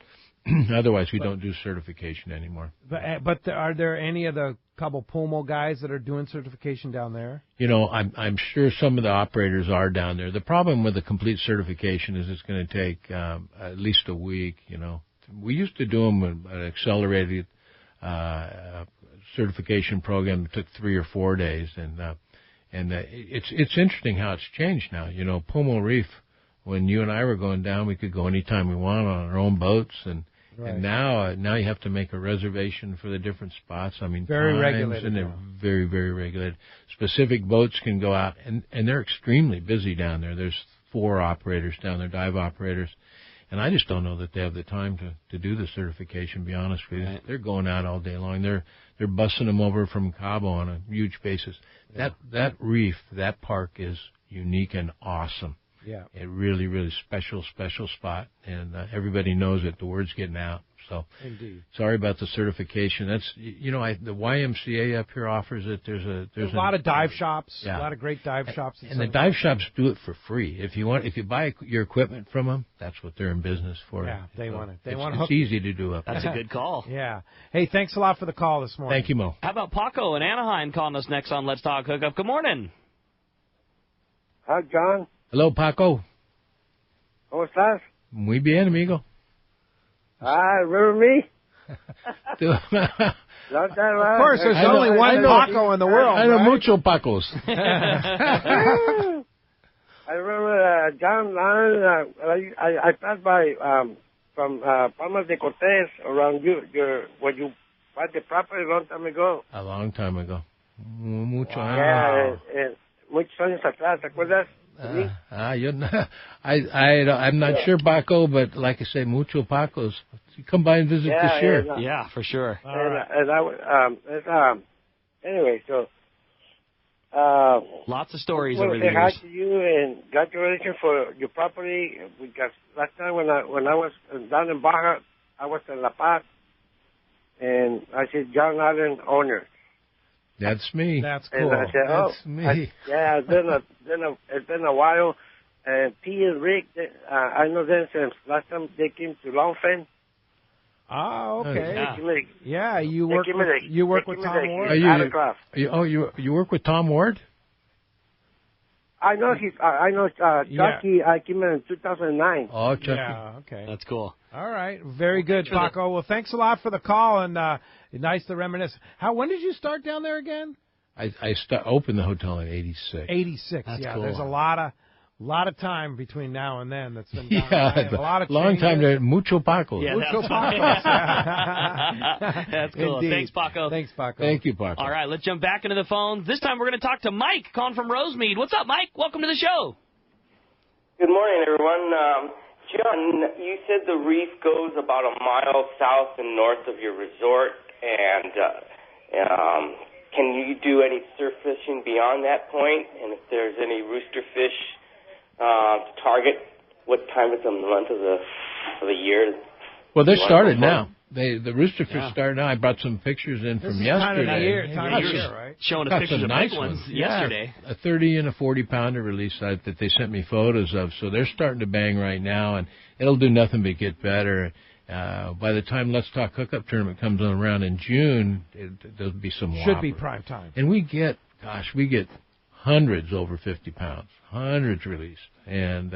Otherwise, we don't do certification anymore. But are there any of the Cabo Pulmo guys that are doing certification down there? You know, I'm sure some of the operators are down there. The problem with the complete certification is it's going to take at least a week. You know, we used to do them with an accelerated certification program that took 3 or 4 days, and it's interesting how it's changed now. You know, Pulmo Reef, when you and I were going down, we could go anytime we want on our own boats, and now you have to make a reservation for the different spots. I mean, very regulated, and they're very, very regulated. Specific boats can go out, and they're extremely busy down there. There's 4 operators down there, dive operators, and I just don't know that they have the time to do the certification. To be honest with you, they're going out all day long. They're bussing them over from Cabo on a huge basis. That reef, that park is unique and awesome. Yeah, a really, really special spot, and everybody knows it. The word's getting out. So, indeed. Sorry about the certification. That's the YMCA up here offers it. There's a lot of dive shops. A lot of great dive shops. And the dive shops do it for free. If you buy your equipment from them, that's what they're in business for. Yeah, they want it. It's easy to do up there. That's a good call. Yeah. Hey, thanks a lot for the call this morning. Thank you, Mo. How about Paco in Anaheim calling us next on Let's Talk Hookup? Good morning. Hi, John. Hello, Paco. ¿Cómo estás? Muy bien, amigo. Remember me? Of course, there's only one Paco in the world. I know mucho Pacos. I remember John. I passed by from Palmas de Cortez around when you bought the property a long time ago. A long time ago. Mucho. Yeah, muchos años atrás. ¿Te acuerdas? I'm not sure, Paco, but like I say, mucho Pacos. You come by and visit this year. Yeah, for sure. Anyway, so lots of stories over the years. I want to say hi to you and congratulations for your property. Because last time when I was down in Baja, I was in La Paz, and I said John Allen owner. That's me. That's cool. And I said, That's me. It's been a while, And P and Rick, I know them since last time they came to Longfin. Oh, okay. Yeah, you work with Tom Ward. You work with Tom Ward? I know Chucky. I came in 2009. Oh, Chucky. Yeah, okay. That's cool. All right, very good, Paco. Well, thanks a lot for the call, and nice to reminisce. When did you start down there again? I opened the hotel in '86. '86. That's yeah, cool. There's a lot of time between now and then that's been yeah, a lot of long changes. time there. Mucho Paco. Yeah, Mucho Paco. That's cool. Indeed. Thanks, Paco. Thanks, Paco. Thank you, Paco. All right, let's jump back into the phones. This time we're going to talk to Mike, calling from Rosemead. What's up, Mike? Welcome to the show. Good morning, everyone. John, you said the reef goes about a mile south and north of your resort, and can you do any surf fishing beyond that point? And if there's any rooster fish to target, what time of the month of the year? Well, they started now. The rooster fish started now. I brought some pictures in from yesterday. Time of year, right? Showing us pictures of nice big ones ones. yesterday. A 30 and a 40 pounder release that they sent me photos of. So they're starting to bang right now, and it'll do nothing but get better. By the time Let's Talk Hookup tournament comes on around in June, there'll be some whopper. Should be prime time. And we get hundreds over 50 pounds, hundreds released, and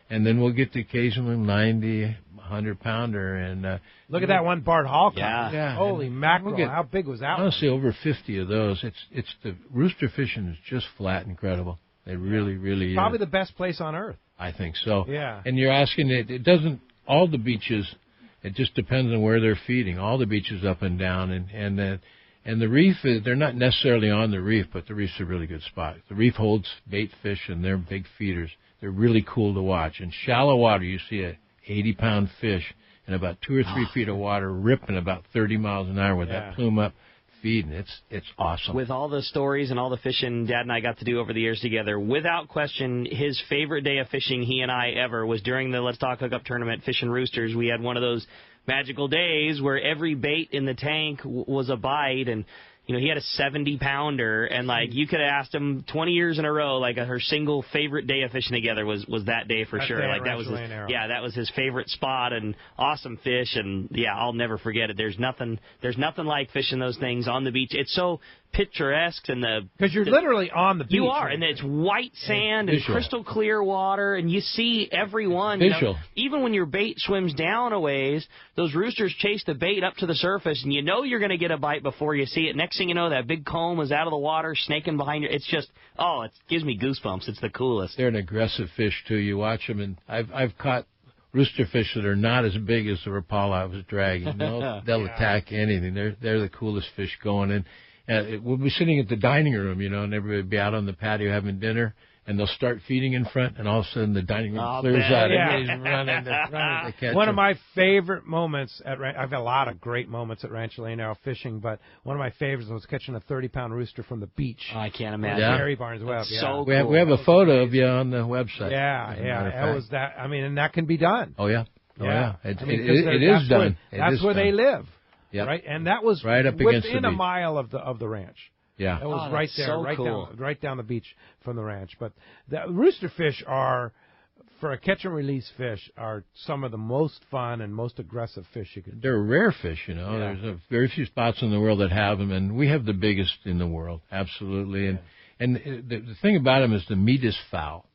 then we'll get the occasional 90, 100 pounder. And look at that one Bart Hall. Yeah. Holy mackerel! How big was that? Honestly, over 50 of those. It's the rooster fishing is just flat incredible. It really probably is. the best place on earth. I think so. Yeah. And you're asking it doesn't all the beaches. It just depends on where they're feeding. All the beaches up and down, and the reef, they're not necessarily on the reef, but the reef's a really good spot. The reef holds bait fish, and they're big feeders. They're really cool to watch. In shallow water, you see a 80-pound fish in about 2 or 3 feet of water ripping about 30 miles an hour with that plume up feeding. It's awesome. With all the stories and all the fishing Dad and I got to do over the years together, without question, his favorite day of fishing, he and I ever, was during the Let's Talk Hookup tournament fishing roosters. We had one of those magical days where every bait in the tank was a bite, and he had a 70-pounder, and you could have asked him 20 years in a row, her single favorite day of fishing together was that day for sure. That was that was his favorite spot, and awesome fish, and I'll never forget it. There's nothing like fishing those things on the beach. It's so picturesque, and because you're literally on the beach. You are, and it's white sand and crystal clear water, and you see everyone. Even when your bait swims down a ways, those roosters chase the bait up to the surface, and you're going to get a bite before you see it. Next thing you know, that big comb is out of the water, snaking behind you. It's just, it gives me goosebumps. It's the coolest. They're an aggressive fish too. You watch them, and I've caught rooster fish that are not as big as the rapala I was dragging. They'll attack anything. They're the coolest fish going. And we'll be sitting at the dining room, and everybody will be out on the patio having dinner, and they'll start feeding in front, and all of a sudden the dining room clears out. Everybody's running to catch One of my favorite moments I've got a lot of great moments at Rancho Leonero fishing, but one of my favorites was catching a 30-pound rooster from the beach. I can't imagine. Gary Barnes Webb. So cool. We have a photo of you on the website. That was that. I mean, and that can be done. Oh yeah. It is done. That's where they live. Yep. Right, and that was right up against within the a beach. mile of the ranch. Yeah, that was right there, so cool. right down the beach from the ranch. But the rooster fish are, for a catch and release fish, are some of the most fun and most aggressive fish you can. They're rare fish, There's very few spots in the world that have them, and we have the biggest in the world, absolutely. And the thing about them is the meat is foul.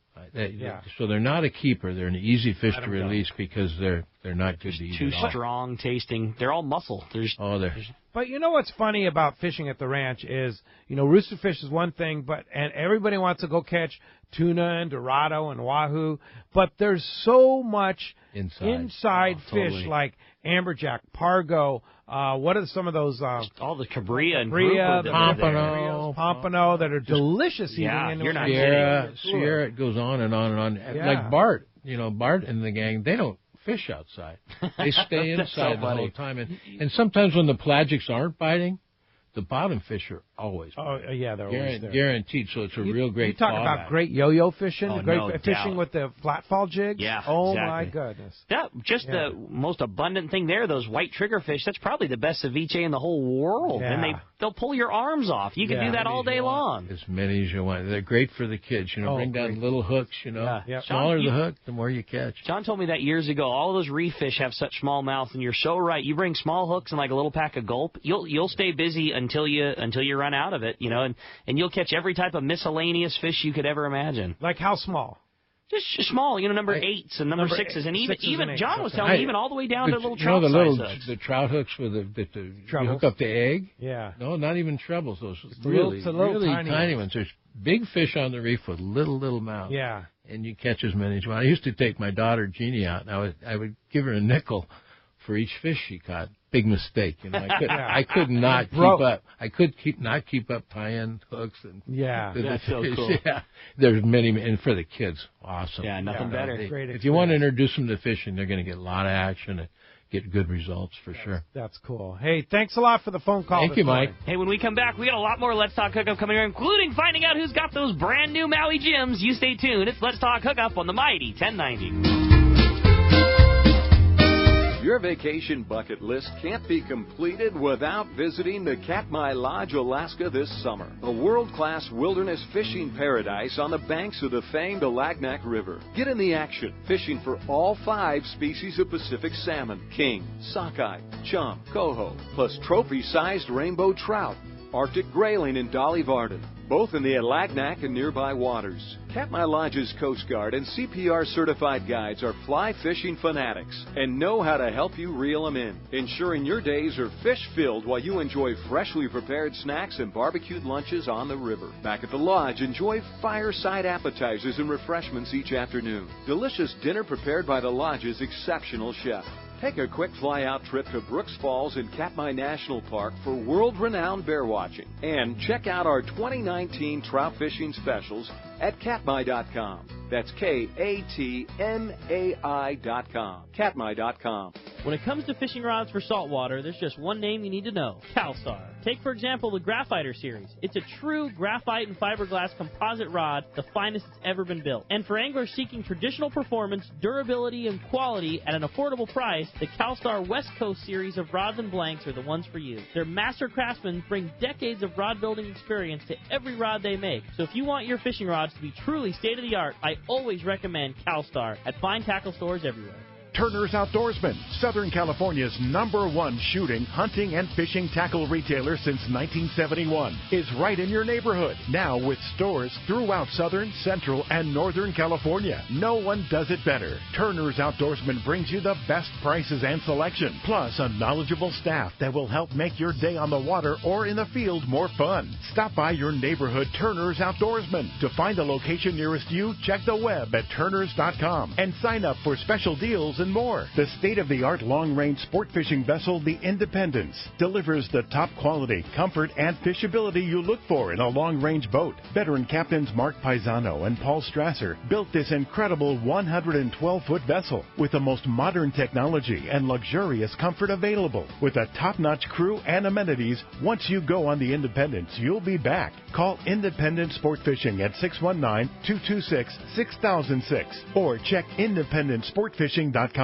So they're not a keeper. They're an easy fish to release because they're not good to eat. Too strong tasting. They're all muscle. But you know what's funny about fishing at the ranch is, rooster fish is one thing, and everybody wants to go catch tuna and dorado and wahoo, but there's so much inside fish like amberjack, pargo. What are some of those? All the cabria and the pompano that are delicious eating. You're not Sierra. It goes on and on and on. Like Bart, Bart and the gang, they don't fish outside. They stay inside the whole time. And sometimes when the pelagics aren't biting, the bottom fish are always yeah, they're always there. Guaranteed, so it's a real great You talk fallback. about great yo-yo fishing, no fishing doubt. with the flat fall jigs. Yeah, oh exactly. my goodness. The most abundant thing there, those white triggerfish, that's probably the best ceviche in the whole world. Yeah. And they'll pull your arms off. You can do that all day long. As many as you want. They're great for the kids. Bring down little hooks, Yeah. Smaller John, the hook, the more you catch. John told me that years ago. All those reef fish have such small mouths, and you're so right. You bring small hooks and like a little pack of gulp, you'll stay busy until you run out of it, and you'll catch every type of miscellaneous fish you could ever imagine. Like how small? Just small, number 8s and number 6s, and even John was telling me even all the way down to little trout size hooks. The trout hooks with the you Trebles. hook up the egg. Yeah. No, not even trebles. Those really tiny ones. There's big fish on the reef with little mouths. Yeah. And you catch as many as you want. I used to take my daughter Jeannie out, and I would give her a nickel for each fish she caught. Big mistake, I could not keep up. I could not keep up tie-in hooks and that's so cool. Yeah, there's many, and for the kids, awesome. Yeah, nothing better. If you want to introduce them to fishing, they're going to get a lot of action and get good results for sure. That's cool. Hey, thanks a lot for the phone call. Thank you, Mike. Hey, when we come back, we got a lot more Let's Talk Hookup coming here, including finding out who's got those brand new Maui gyms. You stay tuned. It's Let's Talk Hookup on the Mighty 1090. Your vacation bucket list can't be completed without visiting the Katmai Lodge, Alaska this summer. A world-class wilderness fishing paradise on the banks of the famed Alagnak River. Get in the action, fishing for all 5 species of Pacific salmon, king, sockeye, chum, coho, plus trophy-sized rainbow trout, Arctic grayling, and dolly varden, both in the Alagnak and nearby waters. Katmai Lodge's Coast Guard and CPR certified guides are fly fishing fanatics and know how to help you reel them in, ensuring your days are fish-filled while you enjoy freshly prepared snacks and barbecued lunches on the river. Back at the lodge, enjoy fireside appetizers and refreshments each afternoon. Delicious dinner prepared by the lodge's exceptional chef. Take a quick fly-out trip to Brooks Falls in Katmai National Park for world-renowned bear watching. And check out our 2019 trout fishing specials at katmai.com. That's KATMAI.com. Katmai.com. When it comes to fishing rods for saltwater, there's just one name you need to know: CalStar. Take, for example, the Graphiter series. It's a true graphite and fiberglass composite rod, the finest it's ever been built. And for anglers seeking traditional performance, durability, and quality at an affordable price, the CalStar West Coast series of rods and blanks are the ones for you. Their master craftsmen bring decades of rod building experience to every rod they make. So if you want your fishing rods to be truly state-of-the-art, I always recommend CalStar at fine tackle stores everywhere. Turner's Outdoorsman, Southern California's #1 shooting, hunting, and fishing tackle retailer since 1971, is right in your neighborhood. Now with stores throughout Southern, Central, and Northern California. No one does it better. Turner's Outdoorsman brings you the best prices and selection, plus a knowledgeable staff that will help make your day on the water or in the field more fun. Stop by your neighborhood Turner's Outdoorsman. To find the location nearest you, check the web at turners.com and sign up for special deals and more. The state-of-the-art long-range sport fishing vessel, the Independence, delivers the top quality, comfort, and fishability you look for in a long-range boat. Veteran captains Mark Paisano and Paul Strasser built this incredible 112-foot vessel with the most modern technology and luxurious comfort available. With a top-notch crew and amenities, once you go on the Independence, you'll be back. Call Independence Sport Fishing at 619-226-6006 or check independencesportfishing.com.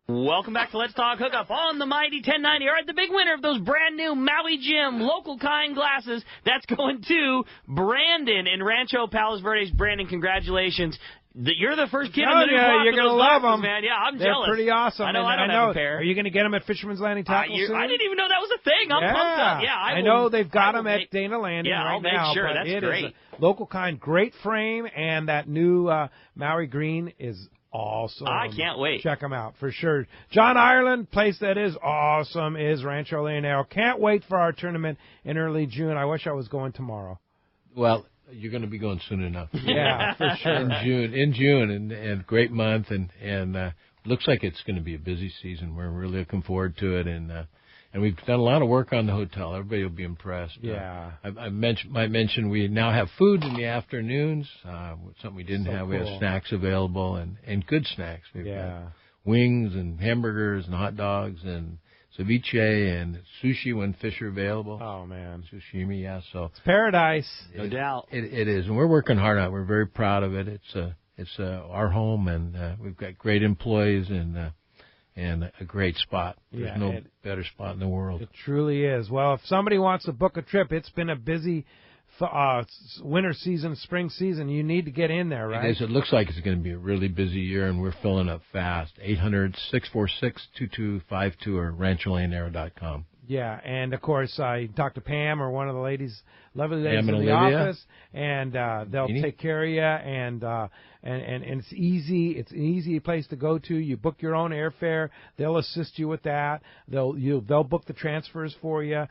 Welcome back to Let's Talk Hookup on the Mighty 1090. All right, the big winner of those brand new Maui Gym local kind glasses, that's going to Brandon in Rancho Palos Verdes. Brandon, congratulations. You're the first kid in the new block you're with gonna those love glasses, them, man. Yeah, I'm They're jealous. pretty awesome. I know I don't have a pair. Are you going to get them at Fisherman's Landing Tackle soon? I didn't even know that was a thing. I'm pumped up. Yeah, I know they've got them at Dana Landing right now. I'll make sure. But That's great. Is a local kind, great frame, and that new Maui green is awesome. I can't wait. Check them out for sure. John Ireland, place that is awesome, is Rancho Leonero. Can't wait for our tournament in early June. I wish I was going tomorrow. Well, you're going to be going soon enough. Yeah, for sure. In June, and great month, and looks like it's going to be a busy season. We're really looking forward to it, and we've done a lot of work on the hotel. Everybody will be impressed. Yeah. I might mention we now have food in the afternoons, something we didn't have. Cool. We have snacks available, and good snacks. We've got Yeah. wings and hamburgers and hot dogs and ceviche and sushi when fish are available. Oh, man. Sashimi, yeah. So it's paradise. No doubt. It is, and we're working hard on it. We're very proud of it. It's our home, and we've got great employees and a great spot. There's no better spot in the world. It truly is. Well, if somebody wants to book a trip, it's been a busy winter season, spring season. You need to get in there, right? It is. It looks like it's going to be a really busy year, and we're filling up fast. 800-646-2252 or rancholeonero.com. Yeah, and of course, I talked to Pam or one of the ladies, lovely ladies in the Olivia. office, and they'll take care of you. And it's easy. It's an easy place to go to. You book your own airfare. They'll assist you with that. They'll book the transfers for you.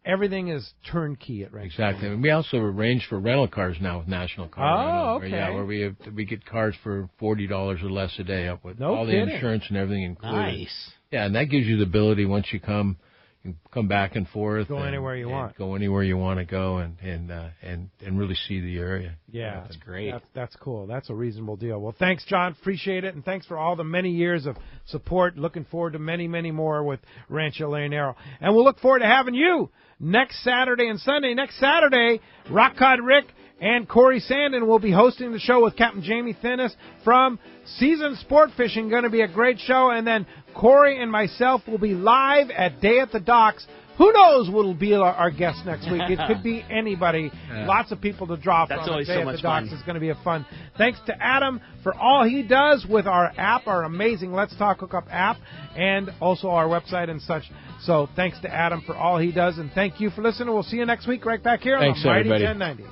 Everything is turnkey at Rancho. Exactly. And we also arrange for rental cars now with National Car Rental. Oh, okay. Where we get cars for $40 or less a day, up with all kidding. the insurance and everything included. Nice. Yeah, and that gives you the ability once you come. You can come back and forth. Go anywhere you want. Go anywhere you want to go, and really see the area. Yeah, that's great. That's cool. That's a reasonable deal. Well, thanks, John. Appreciate it, and thanks for all the many years of support. Looking forward to many, many more with Rancho Leonero, and we'll look forward to having you next Saturday and Sunday. Next Saturday, Rock Cod Rick and Corey Sandin will be hosting the show with Captain Jamie Thinnis from Seasoned Sport Fishing. Going to be a great show. And then Corey and myself will be live at Day at the Docks. Who knows what will be our guest next week? It could be anybody. Lots of people to draw from. That's always Day so at much the Docks. fun. It's going to be a fun. Thanks to Adam for all he does with our app, our amazing Let's Talk Hookup app, and also our website and such. So thanks to Adam for all he does, and thank you for listening. We'll see you next week right back here on the Mighty 1090.